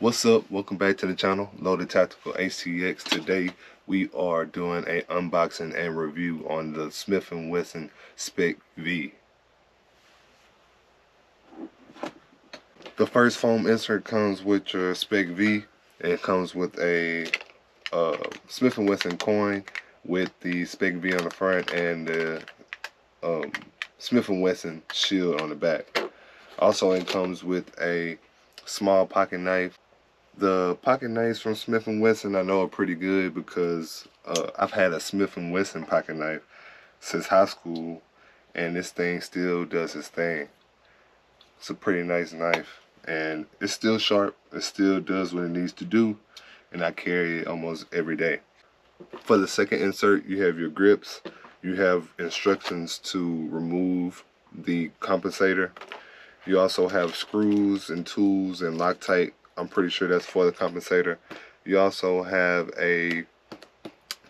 What's up? Welcome back to the channel, Loaded Tactical HTX. Today we are doing an unboxing and review on the Smith & Wesson Spec V. The first foam insert comes with your Spec V. It comes with a Smith & Wesson coin with the Spec V on the front and the Smith & Wesson shield on the back. Also, it comes with a small pocket knife. The pocket knives from Smith & Wesson I know are pretty good because I've had a Smith & Wesson pocket knife since high school, and this thing still does its thing. It's a pretty nice knife, and it's still sharp. It still does what it needs to do, and I carry it almost every day. For the second insert, you have your grips. You have instructions to remove the compensator. You also have screws and tools and Loctite. I'm pretty sure that's for the compensator. You also have a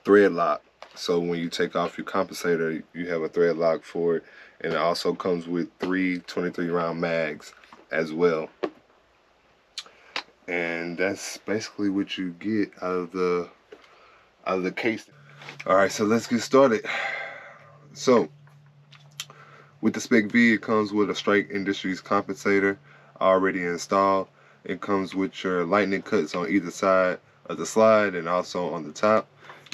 thread lock. So when you take off your compensator, you have a thread lock for it. And it also comes with 3 23-round mags as well. And that's basically what you get out of the case. Alright, so let's get started. So with the Spec V, it comes with a Strike Industries compensator already installed. It comes with your lightning cuts on either side of the slide and also on the top.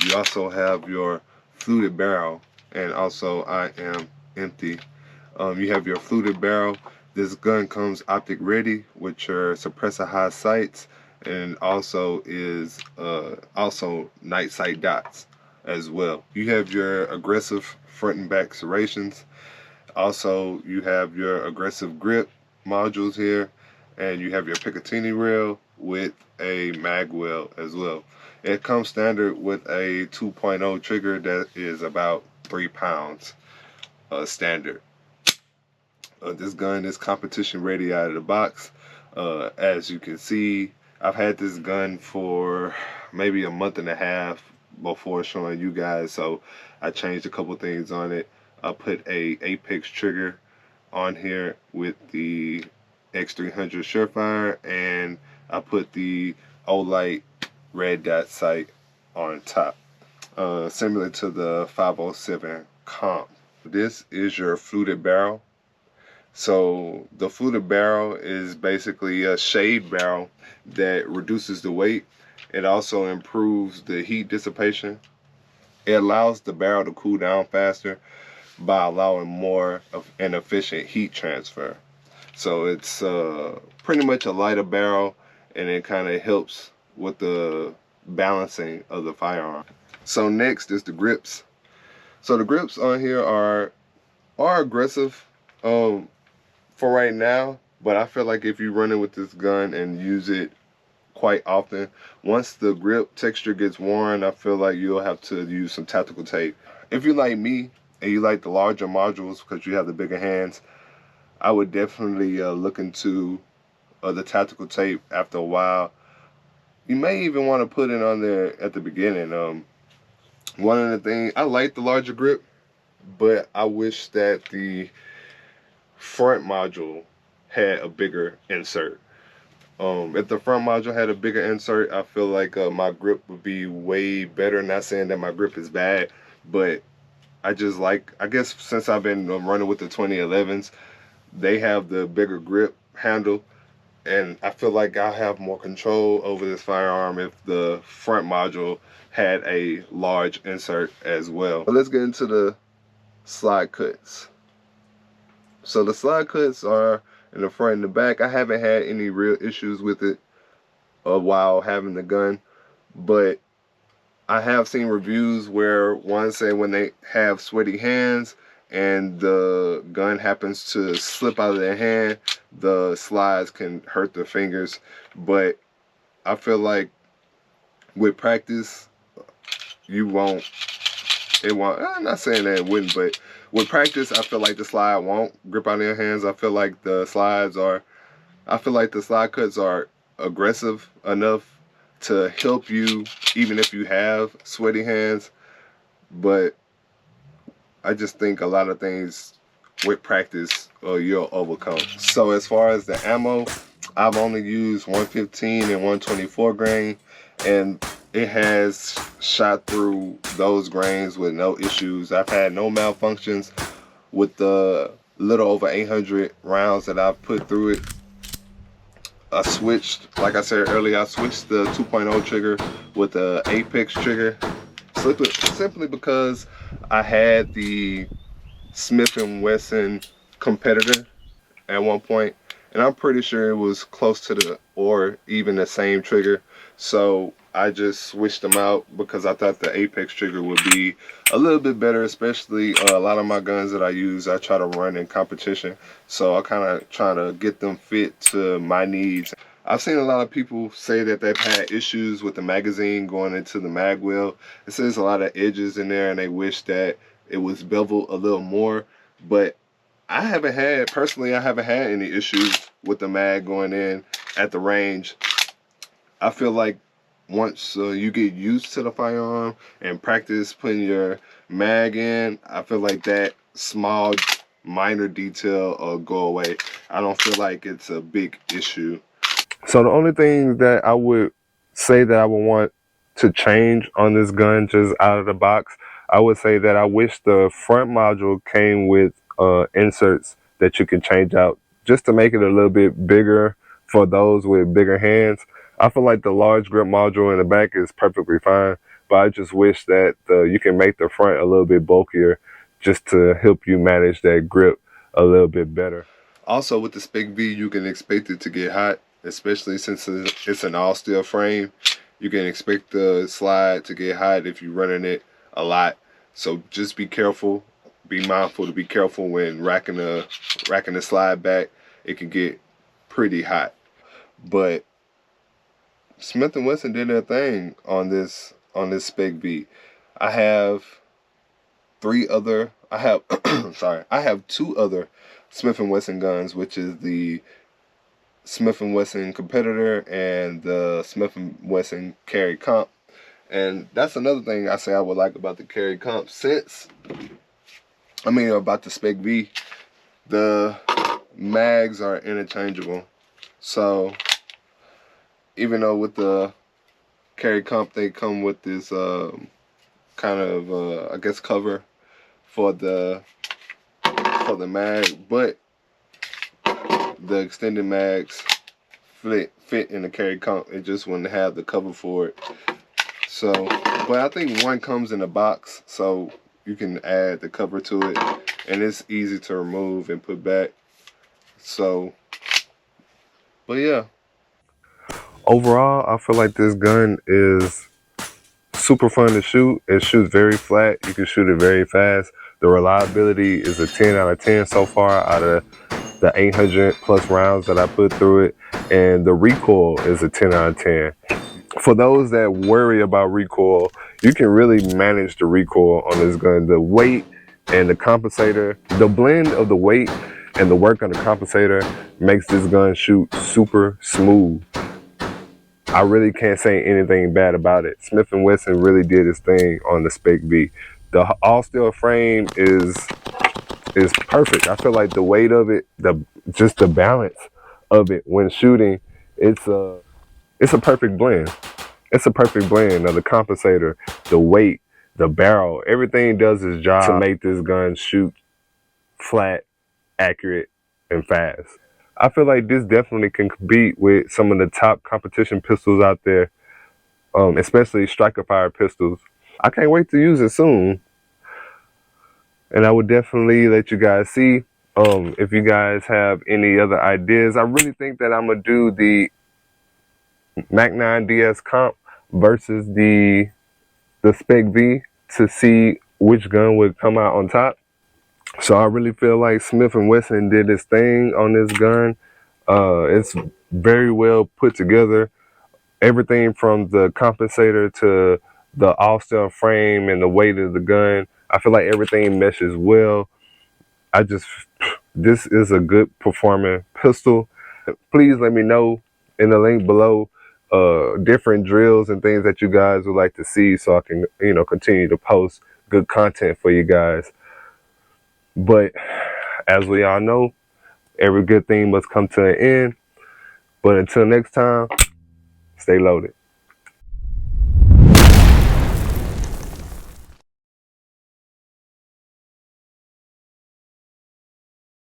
You also have your fluted barrel, and also I am empty. You have your fluted barrel. This gun comes optic ready with your suppressor high sights, and also is also night sight dots as well. You have your aggressive front and back serrations. Also, you have your aggressive grip modules here, and you have your Picatinny rail with a mag well as well. It comes standard with a 2.0 trigger that is about 3 pounds standard. This gun is competition ready out of the box. As you can see, I've had this gun for maybe a month and a half before showing you guys, so I changed a couple things on it. I put a Apex trigger on here with the X300 Surefire, and I put the Olight red dot sight on top, similar to the 507 comp. This is your fluted barrel. So the fluted barrel is basically a shade barrel that reduces the weight. It also improves the heat dissipation. It allows the barrel to cool down faster by allowing more of an efficient heat transfer. So it's pretty much a lighter barrel, and it kind of helps with the balancing of the firearm. So next is the grips. So the grips on here are aggressive for right now, but I feel like if you run it with this gun and use it quite often, once the grip texture gets worn, I feel like you'll have to use some tactical tape. If you like me and you like the larger modules because you have the bigger hands, I would definitely look into the tactical tape after a while. You may even want to put it on there at the beginning. One of the things, I like the larger grip, but I wish that the front module had a bigger insert. If the front module had a bigger insert, I feel like my grip would be way better. Not saying that my grip is bad, but I guess since I've been running with the 2011s, they have the bigger grip handle, and I feel like I'll have more control over this firearm if the front module had a large insert as well. But let's get into the slide cuts. So the slide cuts are in the front and the back. I haven't had any real issues with it while having the gun, but I have seen reviews where one say when they have sweaty hands and the gun happens to slip out of their hand, the slides can hurt their fingers. But I feel like with practice, I'm not saying that it wouldn't, but with practice, I feel like the slide won't grip out of your hands. I feel like the slide cuts are aggressive enough to help you even if you have sweaty hands. But I just think a lot of things with practice you'll overcome. So as far as the ammo, I've only used 115 and 124 grain, and it has shot through those grains with no issues. I've had no malfunctions with the little over 800 rounds that I've put through it. I switched, like I said earlier, I switched the 2.0 trigger with the Apex trigger simply because I had the Smith & Wesson competitor at one point, and I'm pretty sure it was close to the or even the same trigger. So I just switched them out because I thought the Apex trigger would be a little bit better, especially a lot of my guns that I use I try to run in competition, so I kind of try to get them fit to my needs. I've seen a lot of people say that they've had issues with the magazine going into the mag wheel. It says a lot of edges in there and they wish that it was beveled a little more, but I haven't had any issues with the mag going in at the range. I feel like once you get used to the firearm and practice putting your mag in, I feel like that small minor detail will go away. I don't feel like it's a big issue. So the only thing that I would say that I would want to change on this gun just out of the box, I would say that I wish the front module came with inserts that you can change out just to make it a little bit bigger for those with bigger hands. I feel like the large grip module in the back is perfectly fine, but I just wish that you can make the front a little bit bulkier just to help you manage that grip a little bit better. Also, with the Spec V, you can expect it to get hot, especially since it's an all steel frame. You can expect the slide to get hot if you're running it a lot. So just be careful. Be mindful to be careful when racking the slide back. It can get pretty hot. But Smith & Wesson did their thing on this Spec V. I have I have two other Smith & Wesson guns, which is the Smith & Wesson competitor and the Smith & Wesson carry comp. And that's another thing I say I would like about the carry comp, about the Spec V, the mags are interchangeable. So even though with the carry comp they come with this kind of I guess cover for the mag, but the extended mags fit in the carry comp. It just wouldn't have the cover for it. So, but I think one comes in a box, so you can add the cover to it, and it's easy to remove and put back. So, but yeah. Overall, I feel like this gun is super fun to shoot. It shoots very flat. You can shoot it very fast. The reliability is a 10 out of 10 so far out of the 800 plus rounds that I put through it. And the recoil is a 10 out of 10. For those that worry about recoil, you can really manage the recoil on this gun. The weight and the compensator, the blend of the weight and the work on the compensator makes this gun shoot super smooth. I really can't say anything bad about it. Smith & Wesson really did his thing on the Spec V. The all steel frame is perfect. I feel like the weight of it, just the balance of it when shooting, it's a perfect blend. It's a perfect blend of the compensator, the weight, the barrel. Everything does its job to make this gun shoot flat, accurate, and fast. I feel like this definitely can compete with some of the top competition pistols out there, especially striker fire pistols. I can't wait to use it soon. And I would definitely let you guys see if you guys have any other ideas. I really think that I'm going to do the Mac 9 DS comp versus the Spec V to see which gun would come out on top. So I really feel like Smith & Wesson did his thing on this gun. It's very well put together. Everything from the compensator to the all-steel frame and the weight of the gun, I feel like everything meshes well. This is a good performing pistol. Please let me know in the link below different drills and things that you guys would like to see, so I can continue to post good content for you guys. But as we all know, every good thing must come to an end. But until next time, stay loaded.